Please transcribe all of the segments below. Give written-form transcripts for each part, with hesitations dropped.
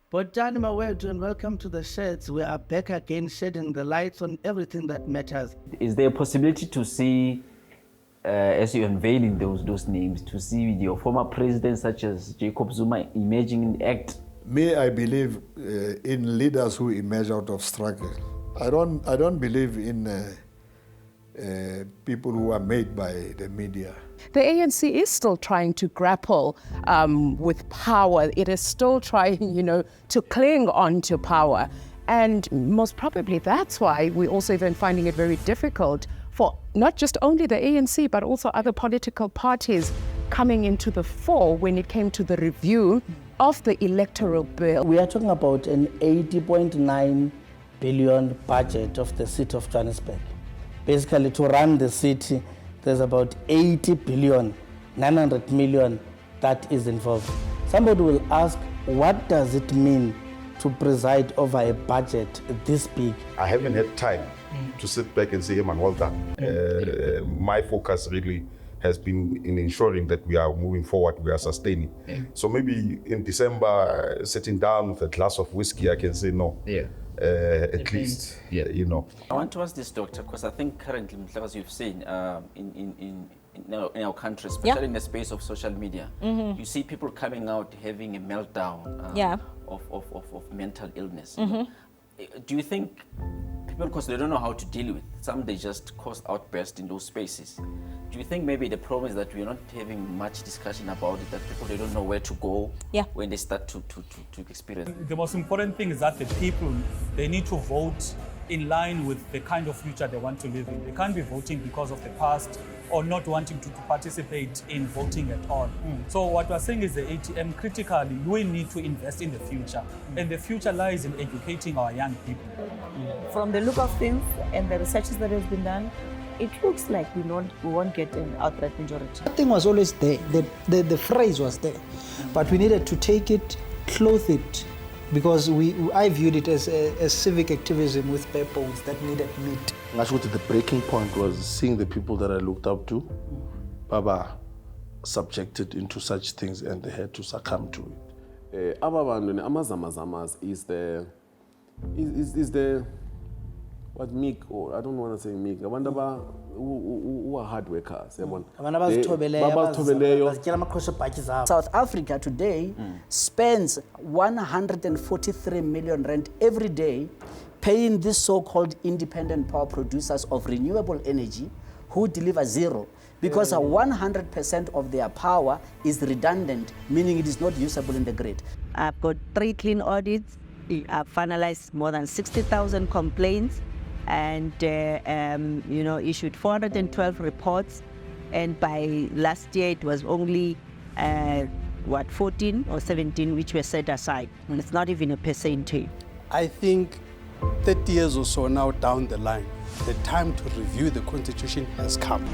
Botani Mawethu, and welcome to the Sheds. We are back again, shedding the lights on everything that matters. Is there a possibility to see, as you're unveiling those names, to see your former presidents such as Jacob Zuma emerging in the act? Me, I believe in leaders who emerge out of struggle. I don't believe in people who are made by the media. The ANC is still trying to grapple with power. It is still trying, to cling on to power. And most probably that's why we're also even finding it very difficult for not just only the ANC, but also other political parties coming into the fore when it came to the review of the electoral bill. We are talking about an 80.9 billion budget of the city of Johannesburg. Basically, to run the city, there's about 80 billion, 900 million that is involved. Somebody will ask, what does it mean to preside over a budget this big? I haven't had time to sit back and say, hey man, well done. My focus really has been in ensuring that we are moving forward, we are sustaining. So maybe in December, sitting down with a glass of whiskey, I can say no. At least. I want to ask this, doctor, because I think currently, as you've seen in our country, especially in the space of social media, you see people coming out having a meltdown of mental illness. Do you think people, because they don't know how to deal with, some they just cause outbursts in those spaces. Do you think maybe the problem is that we're not having much discussion about it, that people, they don't know where to go when they start to experience? The most important thing is that the people, they need to vote in line with the kind of future they want to live in. They can't be voting because of the past or not wanting to participate in voting at all. So what we're saying is the ATM, critically, we need to invest in the future. And the future lies in educating our young people. From the look of things and the researches that has been done, it looks like we won't get an outright majority. The thing was always there, the phrase was there, but we needed to take it, clothe it, because I viewed it as a civic activism with purpose that needed meat. Actually, the breaking point was seeing the people that I looked up to, Baba, subjected into such things and they had to succumb to it. Amazamazamas is the what meek, or I don't want to say meek, who are hard workers. South Africa today spends 143 million rand every day paying these so-called independent power producers of renewable energy who deliver zero, because 100% of their power is redundant, meaning it is not usable in the grid. I've got 3 clean audits. I've finalized more than 60,000 complaints and issued 412 reports. And by last year, it was only 14 or 17 which were set aside. And it's not even a percentage. I think 30 years or so now down the line, the time to review the Constitution has come.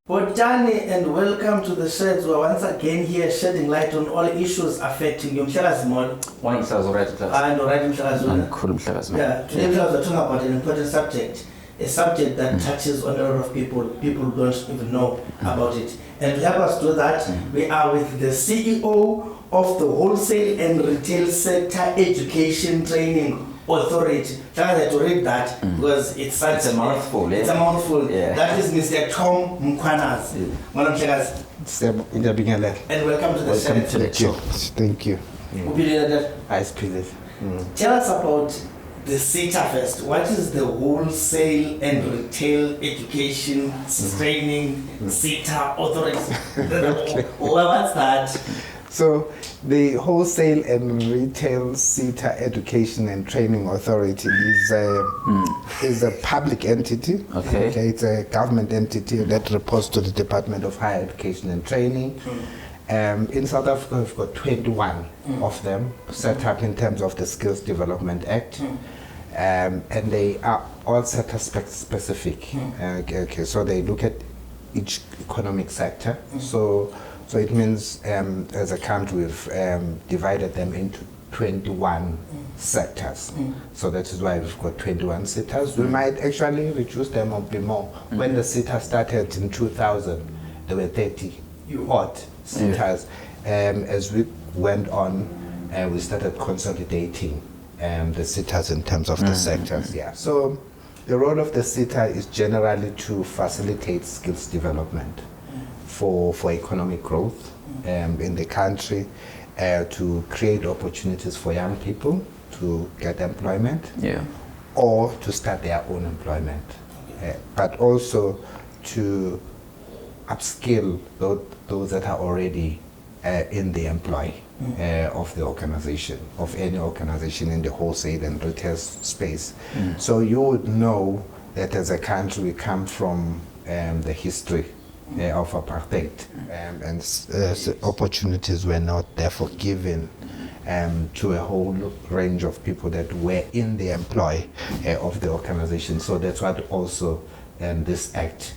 Botani, and welcome to the Sheds. We're once again here shedding light on all issues affecting you. Today we're talking about an important subject, a subject that touches on a lot of people. People don't even know about it. And to help us do that, we are with the CEO of the Wholesale and Retail Sector Education Training Authority. I had to read that because it's a mouthful. It's a mouthful. That is Mr. Tom Mkhwanazi. And welcome to the show. Thank you. Tell us about the SETA first. What is the Wholesale and Retail Education Training SETA Authority? What's that? So the Wholesale and Retail SETA Education and Training Authority is a public entity. Okay, it's a government entity that reports to the Department of Higher Education and Training. In South Africa, we've got 21 of them set up in terms of the Skills Development Act. And they are all sector specific. So they look at each economic sector. So it means as a country we've divided them into 21 sectors. So that is why we've got 21 sectors. We might actually reduce them or be more. When the SETA started in 2000, there were 30 odd SETAs. As we went on, we started consolidating the SETAs in terms of the sectors. Yeah. So the role of the SETA is generally to facilitate skills development for economic growth in the country, to create opportunities for young people to get employment, or to start their own employment, but also to upskill those that are already in the employ of the organization, of any organization in the wholesale and retail space. So you would know that as a country we come from the history of apartheid, and opportunities were not therefore given to a whole range of people that were in the employ of the organization. So that's what also this act,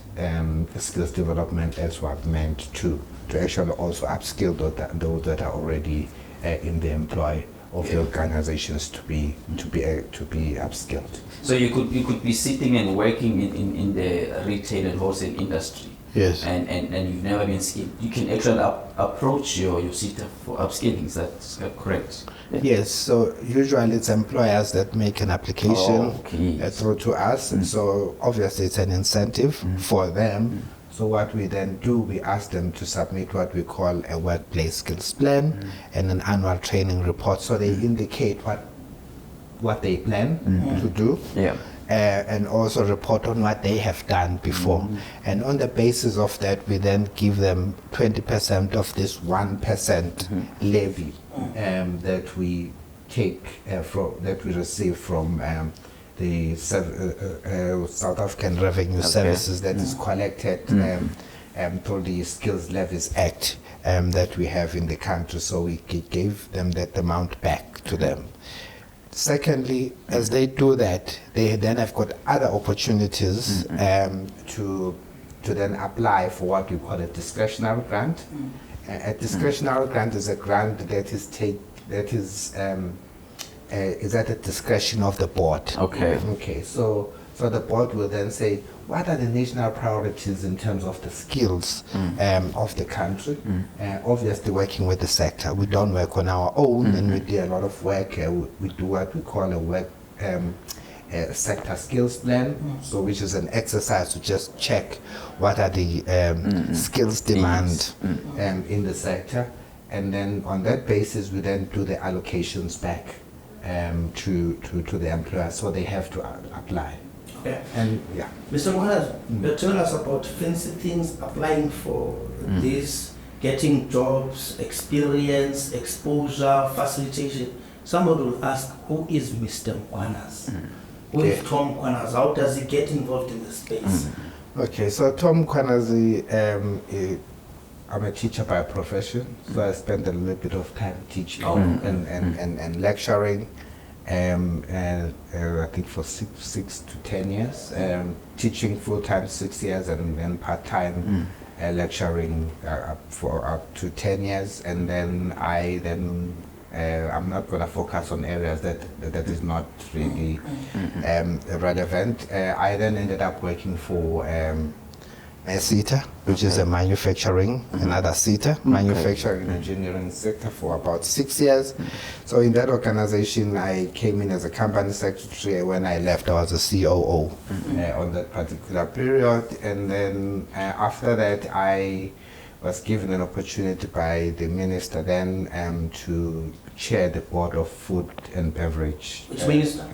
skills development, as what meant to actually also upskill those that are already in the employ of the organizations to be upskilled. So you could be sitting and working in the retail and wholesale industry. Yes. And you've never been skilled. You can actually approach your SETA for upskilling. Is that correct? Yes. So usually it's employers that make an application through to us. So obviously it's an incentive for them. So what we then do, we ask them to submit what we call a workplace skills plan and an annual training report. So they indicate what they plan to do. Yeah. And also report on what they have done before. And on the basis of that, we then give them 20% of this 1% levy that we take that we receive from the South African Revenue Services that is collected through the Skills Levies Act that we have in the country. So we gave them that amount back to them. Secondly, as they do that, they then have got other opportunities to then apply for what we call a discretionary grant. A discretionary grant is a grant that is at the discretion of the board. Okay. So the board will then say, what are the national priorities in terms of the skills of the country? Obviously working with the sector. We don't work on our own, and we do a lot of work. We do what we call a sector skills plan, so which is an exercise to just check what are the skills demand in the sector. And then on that basis, we then do the allocations back to the employer, so they have to apply. Okay. And Mr. Mkhwanazi, you tell us about fancy things, applying for this, getting jobs, experience, exposure, facilitation. Somebody will ask, who is Mr. Mkhwanazi? Who is Tom Mkhwanazi? How does he get involved in the space? Okay, so Tom Mkhwanazi, I'm a teacher by profession, so I spend a little bit of time teaching and lecturing. I think for 6 to 10 years, teaching full-time 6 years, and then part-time lecturing for up to 10 years. And then I'm not going to focus on areas that is not really relevant. I then ended up working for W&RSETA, which is a manufacturing, another SETA, manufacturing engineering sector, for about 6 years. So in that organization, I came in as a company secretary. When I left, I was a COO on that particular period. And then after that, I was given an opportunity by the minister then to chair the board of food and beverage. Which minister?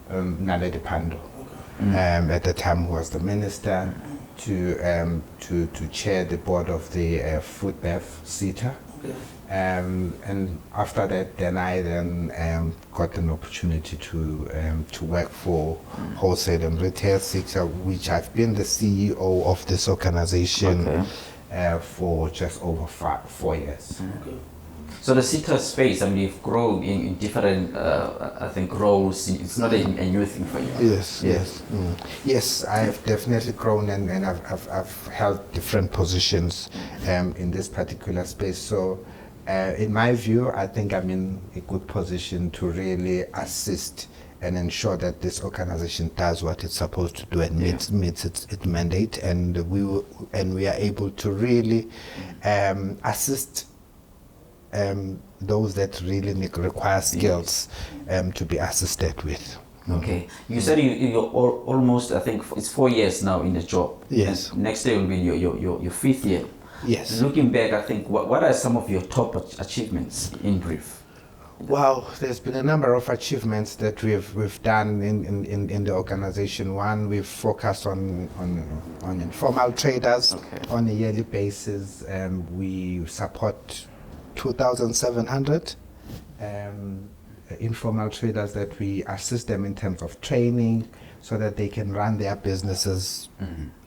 Naledi Pandor. At the time, who was the minister. To chair the board of the Food Bev SETA. And after that, then I got an opportunity to work for wholesale and retail sector, which I've been the CEO of this organization for just over 4 years. So the SETA space, I mean, you've grown in different, I think, roles. It's not a new thing for you. Yes, I have definitely grown, and I've held different positions in this particular space. So in my view, I think I'm in a good position to really assist and ensure that this organization does what it's supposed to do and meets its mandate, and we are able to really assist those that really require skills to be assisted with. Okay. You said you're almost, I think, it's 4 years now in the job. Yes. And next year will be your 5th year. Yes. Looking back, I think, what are some of your top achievements in brief? Wow, there's been a number of achievements that we've done in the organization. One, we've focused on informal traders on a yearly basis. We support 2,700 informal traders that we assist them in terms of training so that they can run their businesses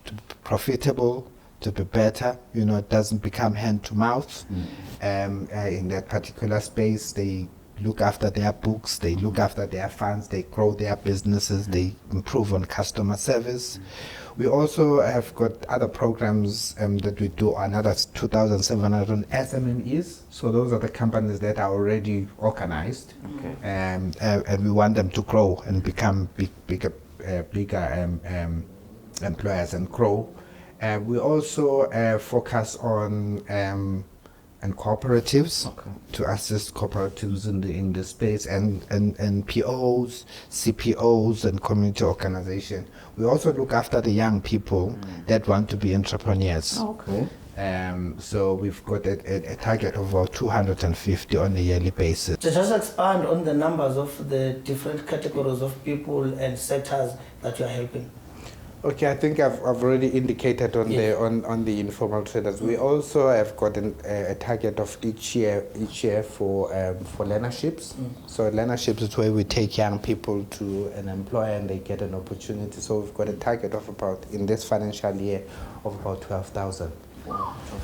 to be profitable, to be better. It doesn't become hand to mouth. In that particular space, they look after their books, they look after their funds, they grow their businesses, they improve on customer service. We also have got other programs that we do, another 2,700 SMEs. So those are the companies that are already organized, and we want them to grow and become bigger employers and grow. We also focus on cooperatives to assist cooperatives in the space, and POs, CPOs, and community organization. We also look after the young people that want to be entrepreneurs. So we've got a target of about 250 on a yearly basis. To just expand on the numbers of the different categories of people and sectors that you are helping. Okay, I think I've already indicated on the informal traders. We also have got a target of each year for learnerships. So learnerships is where we take young people to an employer and they get an opportunity. So we've got a target of about, in this financial year, of about 12,000.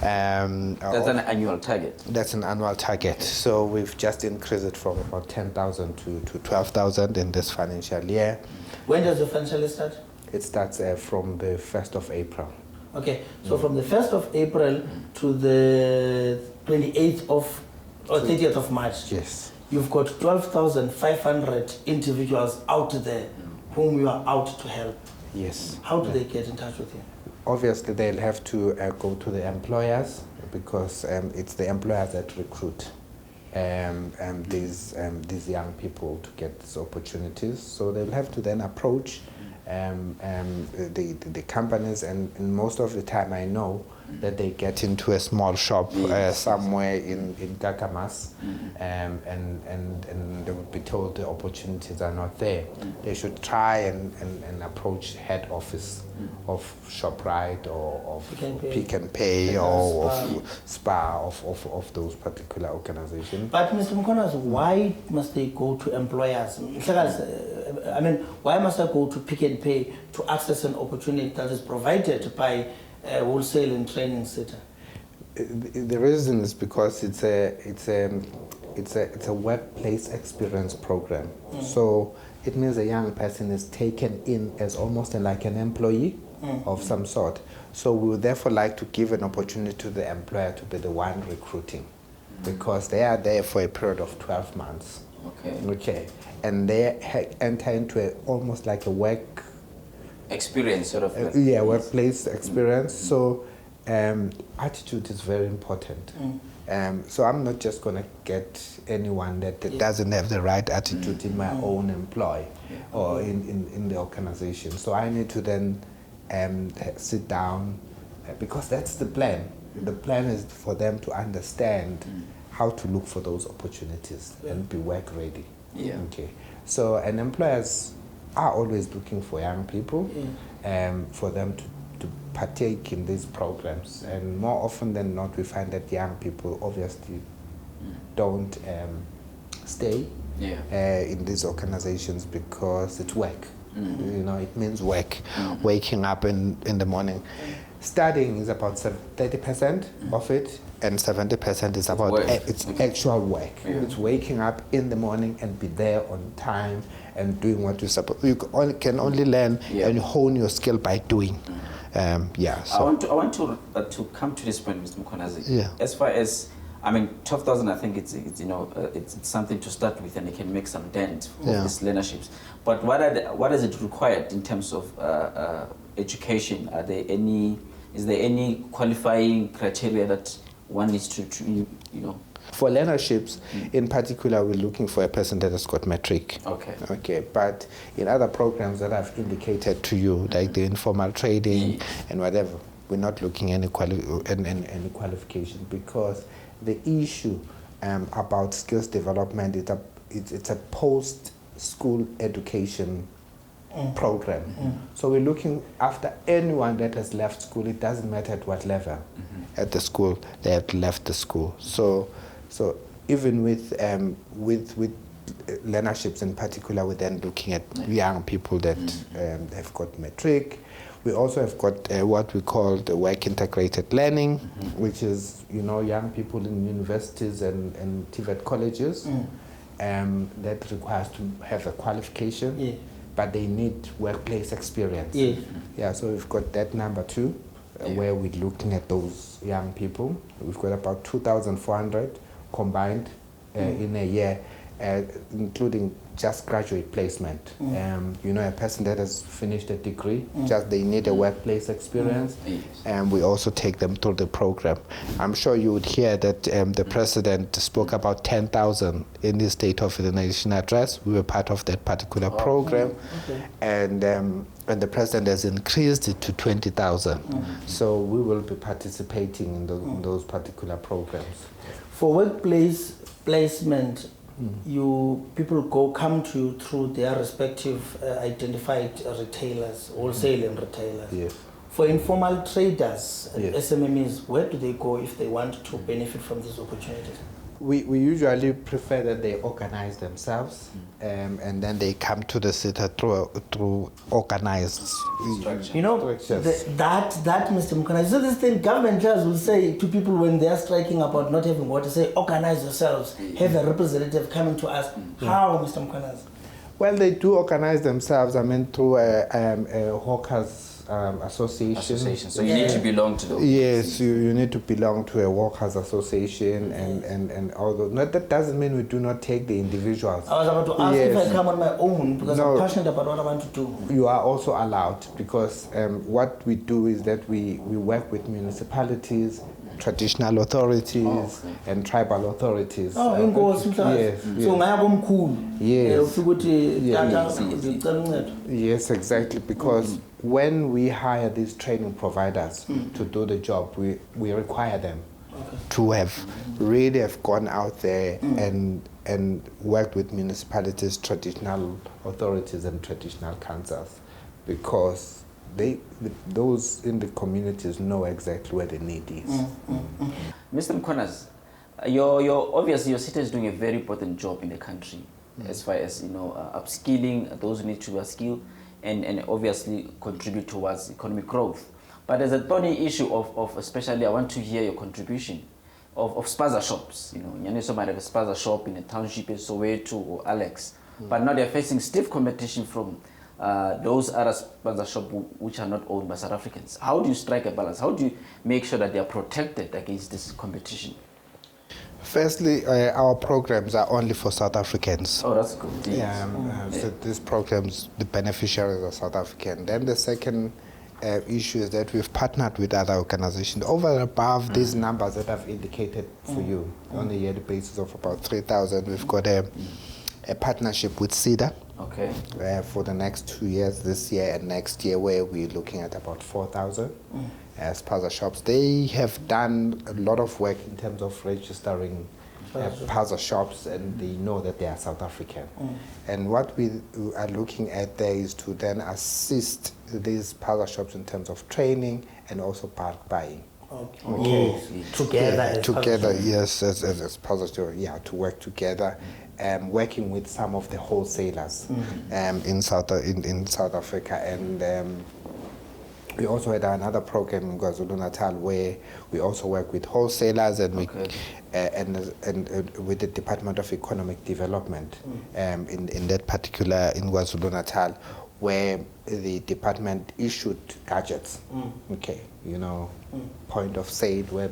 That's an annual target? That's an annual target. So we've just increased it from about 10,000 to 12,000 in this financial year. When does the financial year start? It starts from the 1st of April. Okay, so from the 1st of April to the 28th of, or 30th of March. Yes. You've got 12,500 individuals out there whom you are out to help. Yes. How do they get in touch with you? Obviously, they'll have to go to the employers, because it's the employers that recruit these young people to get these opportunities. So they'll have to then approach the companies, and most of the time I know that they get into a small shop somewhere in Gagamas, and they would be told the opportunities are not there. They should try and approach head office of ShopRite or of Pick and Pay or of SPAR of those particular organizations. But Mr. Mkhwanazi, why must they go to employers? I mean, why must I go to Pick and Pay to access an opportunity that is provided by Wholesale and Training Center? The reason is because it's a workplace experience program. So it means a young person is taken in as almost like an employee of some sort. So we would therefore like to give an opportunity to the employer to be the one recruiting, because they are there for a period of 12 months. Okay. And they enter into almost like a work experience, sort of. Workplace experience. So attitude is very important. So I'm not just going to get anyone that doesn't have the right attitude in my own employ or in the organization. So I need to then sit down, because that's the plan. The plan is for them to understand how to look for those opportunities and be work ready. Okay. So, and employers are always looking for young people for them to partake in these programs. And more often than not, we find that young people obviously don't stay in these organizations because it's work. It means work. Waking up in the morning. Studying is about 30% of it, and 70% is about it's actual work. It's waking up in the morning and be there on time and doing what you're supposed. You can only learn and hone your skill by doing. So. I want to come to this point, Mr. Mkhwanazi. As far as I mean, 12,000. I think it's something to start with, and it can make some dent for these learnerships. But what is it required in terms of education? Is there any qualifying criteria that one needs to For learnerships, in particular, we're looking for a person that has got matric. Okay. But in other programs that I've indicated to you, like the informal trading and whatever, we're not looking at any qualification, because the issue about skills development it's a post-school education program. So we're looking after anyone that has left school. It doesn't matter at what level at the school they have left the school. So even with learnerships in particular, we're then looking at young people that have got matric. We also have got what we call the work integrated learning, which is young people in universities and TVET colleges that requires to have a qualification, but they need workplace experience. So we've got that number too, where we're looking at those young people. We've got about 2,400 combined in a year, including just graduate placement. A person that has finished a degree, just they need a workplace experience, and we also take them through the program. I'm sure you would hear that the president spoke about 10,000 in his State of the Nation address. We were part of that particular program, and the president has increased it to 20,000. So we will be participating in those particular programs. For workplace placement, people come to you through their respective identified retailers, wholesale and retailers. For informal traders, SMMEs, where do they go if they want to benefit from these opportunities? We usually prefer that they organize themselves, and then they come to the SETA through organized structures. That Mr. Mkhwanazi, so this thing government judges will say to people when they are striking about not having water, say organize yourselves, have a representative coming to us. How, Mr. Mkhwanazi? Well, they do organize themselves, through a hawkers association. So you need to belong to those. Yes, you need to belong to a workers association and all those. No, that doesn't mean we do not take the individuals. I was about to ask if I come on my own, because I'm passionate about what I want to do. You are also allowed, because what we do is that we work with municipalities, traditional authorities, and tribal authorities. Yes, exactly, because when we hire these training providers to do the job, we require them to have gone out there and worked with municipalities, traditional authorities, and traditional councils, because those in the communities know exactly where the need is. Mr. Mkhwanazi, obviously your SETA is doing a very important job in the country, as far as upskilling those who need to upskill, and obviously contribute towards economic growth. But there's a thorny issue of especially, I want to hear your contribution of spaza shops. Nyaniso might have a spaza shop in a township in Soweto or Alex, but now they're facing stiff competition from those other spaza shops which are not owned by South Africans. How do you strike a balance? How do you make sure that they are protected against this competition? Firstly, our programs are only for South Africans. Oh, that's good. So these programs, the beneficiaries are South African. Then the second issue is that we've partnered with other organizations over and above these numbers that I've indicated for you on a yearly basis of about 3,000. We've got a partnership with SETA for the next 2 years, this year and next year, where we're looking at about 4,000 spaza shops. They have done a lot of work in terms of registering spaza shops, and they know that they are South African. And what we are looking at there is to then assist these spaza shops in terms of training and also bulk buying. Together, yes, as spaza store, to work together. Working with some of the wholesalers in South Africa, and we also had another program in KwaZulu-Natal where we also work with wholesalers and with the Department of Economic Development in that particular in KwaZulu-Natal, where the department issued gadgets, point of sale where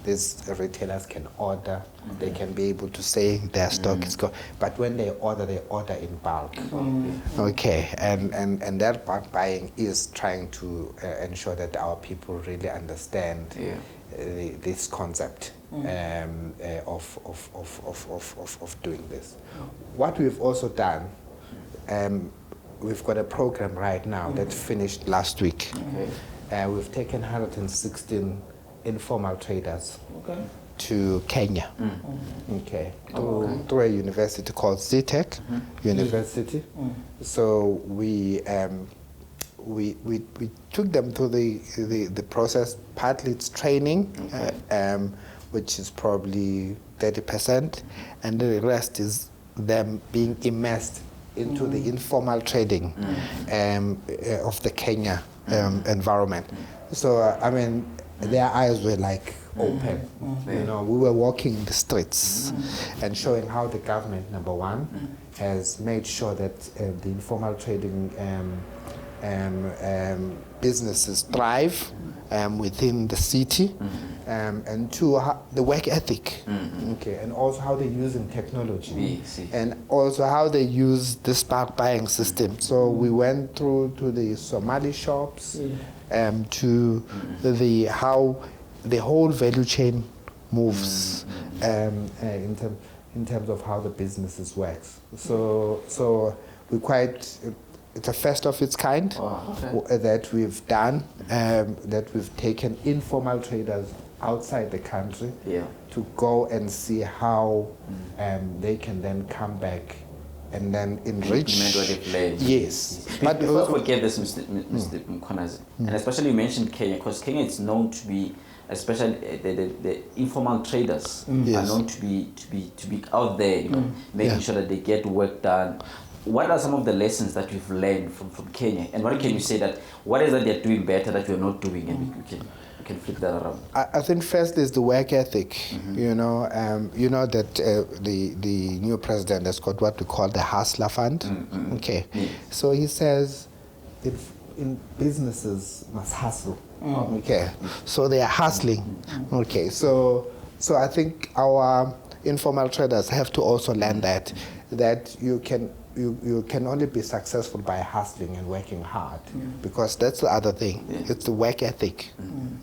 these retailers can order, they can be able to say their stock is gone. But when they order in bulk. Okay, and that bulk buying is trying to ensure that our people really understand this concept of doing this. What we've also done, we've got a program right now that finished last week. We've taken 116 informal traders to Kenya, through a university called CTEC University. So we took them through the process. Partly it's training, which is probably 30%, and the rest is them being immersed into the informal trading of the Kenya environment. So I mean, their eyes were like open. You know, we were walking the streets and showing how the government, number one, has made sure that the informal trading businesses thrive within the city, and two, the work ethic, and also how they're using technology, and also how they use the bulk buying system. So we went through to the Somali shops, to how the whole value chain moves in terms of how the businesses works. So we quite. It's a first of its kind that we've done, that we've taken informal traders outside the country to go and see how they can then come back and then enrich. Yes. But before we forget this, Mr. Mkhwanazi, and especially you mentioned Kenya, because Kenya is known to be, especially the informal traders are known to be out there, you know, making sure that they get work done. What are some of the lessons that you've learned from Kenya, and what can you say that what is that they're doing better that you're not doing, and we can flip that around? I think first is the work ethic. You know that the new president has got what we call the Hustler Fund. Okay, so he says in businesses must hustle. Okay, so they are hustling. Okay, so I think our informal traders have to also learn that you can only be successful by hustling and working hard, because that's the other thing. It's the work ethic.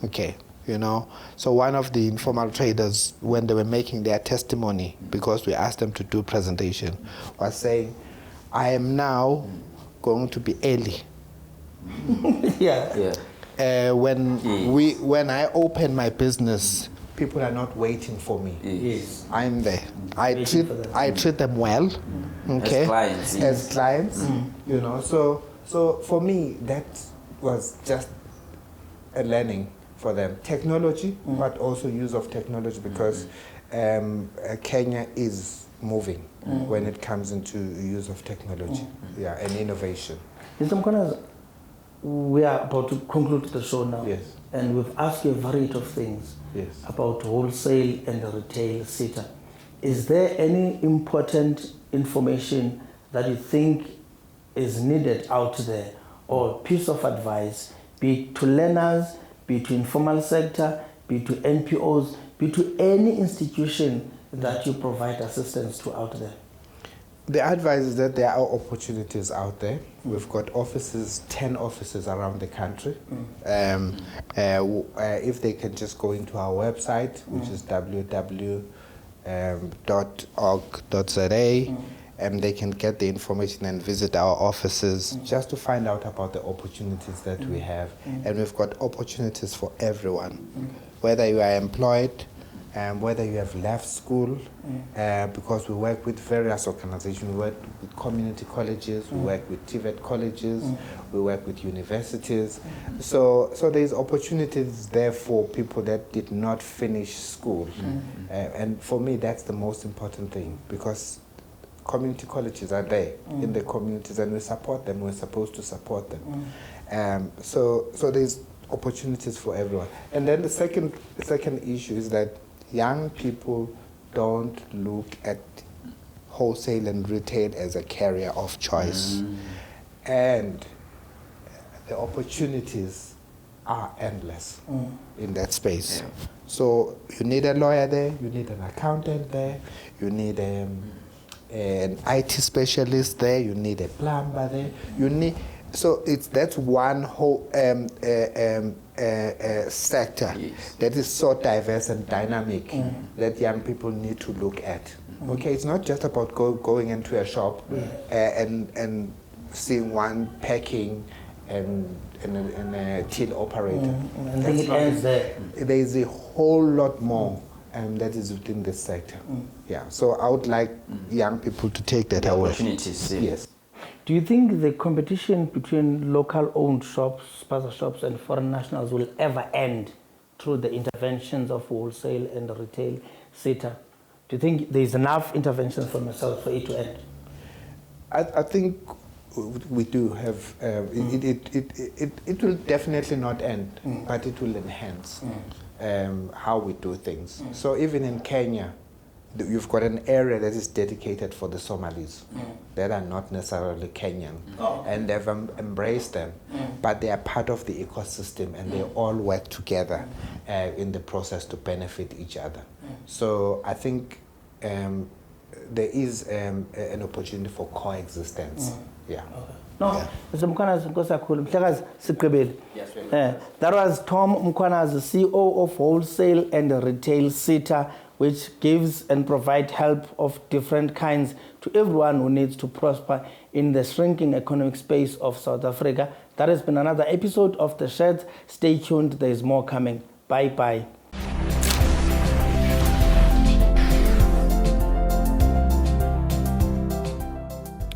Okay, you know. So one of the informal traders, when they were making their testimony, because we asked them to do presentation, was saying, "I am now going to be early." When I open my business, people are not waiting for me. Yes, I'm there. I treat them well. Okay, as clients. You know. So for me, that was just a learning for them. Technology, but also use of technology, because Kenya is moving when it comes into use of technology, and innovation. Mr. Mkhwanazi, we are about to conclude the show now. Yes. And we've asked you a variety of things about wholesale and retail SETA. Is there any important information that you think is needed out there, or piece of advice, be it to learners, be it to informal sector, be it to NPOs, be it to any institution that you provide assistance to out there? The advice is that there are opportunities out there. We've got offices, 10 offices around the country. If they can just go into our website, which is www.org.za, and they can get the information and visit our offices just to find out about the opportunities that we have. And we've got opportunities for everyone, whether you are employed, whether you have left school, because we work with various organizations. We work with community colleges, we work with TVET colleges, we work with universities. So there's opportunities there for people that did not finish school. And for me, that's the most important thing, because community colleges are there in the communities, and we support them. We're supposed to support them. So there's opportunities for everyone. And then the second issue is that young people don't look at wholesale and retail as a career of choice. And the opportunities are endless in that space. So you need a lawyer there, you need an accountant there, you need an IT specialist there, you need a plumber there, you need, so that's one whole sector that is so diverse and dynamic that young people need to look at. Okay, it's not just about going into a shop and seeing one packing and a till operator. And then it ends there. There is a whole lot more that is within this sector. Yeah, so I would like young people to take that away. Opportunities. Yes. Do you think the competition between local-owned shops, spaza shops, and foreign nationals will ever end through the interventions of wholesale and retail SETA? Do you think there is enough interventions from yourself for it to end? I think we do have, it will definitely not end, but it will enhance how we do things. So even in Kenya, you've got an area that is dedicated for the Somalis that are not necessarily Kenyan, and they've embraced them, but they are part of the ecosystem and they all work together in the process to benefit each other. So I think there is an opportunity for coexistence. Yeah. No, Mr. Mkhwanazi, that was Tom Mkhwanazi, CEO of Wholesale and Retail SETA, which gives and provides help of different kinds to everyone who needs to prosper in the shrinking economic space of South Africa. That has been another episode of The Sheds. Stay tuned, there is more coming. Bye-bye.